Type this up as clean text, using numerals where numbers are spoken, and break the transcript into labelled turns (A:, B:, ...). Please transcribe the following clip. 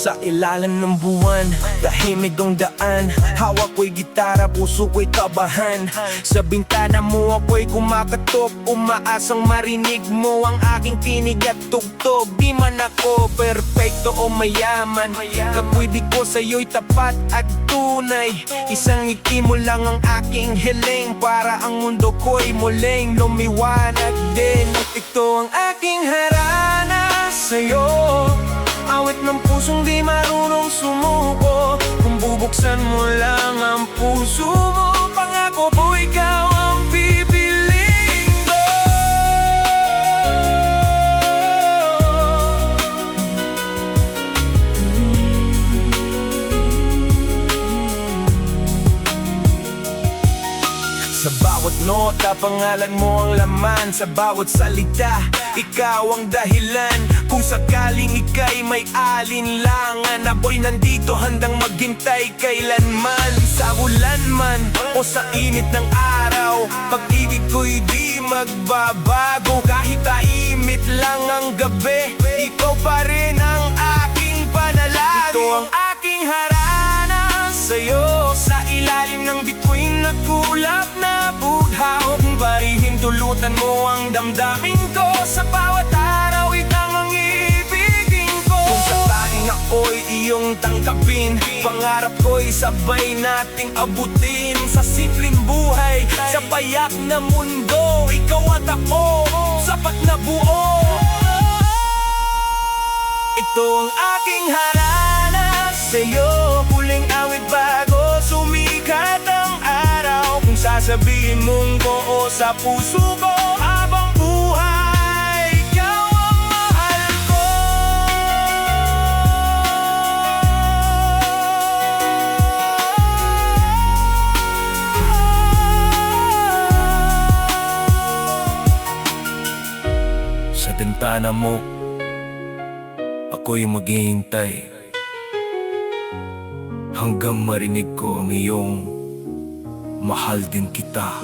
A: Sa ilalim ng buwan, tahimik ang daan. Hawak ko'y gitara, puso ko'y kabahan. Sa bintana mo ako'y kumakatok, umaasang marinig mo ang aking tinig at tugtog. Di man ako perpekto o mayaman, kapwede ko sa'yo'y tapat at tunay. Isang ngiti mo lang ang aking hiling, para ang mundo ko'y muling lumiwanag din. Ito ang aking harana sa'yo, awit ng pusong di marunong sumuko. Kung bubuksan mo lang ang puso mo, pangako po ikaw ang pipiliin ko. Sa bawat nota, pangalan mo ang laman. Sa bawat salita, ikaw ang dahilan. Kung sakaling ika'y may alinlangan, ako'y nandito handang maghintay kailanman. Sa ulan man o sa init ng araw, pag-ibig ko'y di magbabago. Kahit tahimik lang ang gabi, ikaw pa rin ang aking panalangin. Ito ang aking harana sa'yo, sa ilalim ng bituin na kulap na bughaw. Kung barihin tulutan mo ang damdamin ko, sa bawat araw ikaw ang ibigin ko. Kung sakaling ako'y iyong tangkapin, pangarap ko'y sabay nating abutin. Sa simpleng buhay, sa payak na mundo, ikaw at ako, sapat na buo. Ito ang aking harana sa'yo, huling awit bago sumikat ang araw. Kung sasabihin mong oo sa puso ko, habang buhay, ikaw ang mahal ko. Sa bintana mo, ako'y maghihintay hanggang marinig ko ang iyong mahal din kita.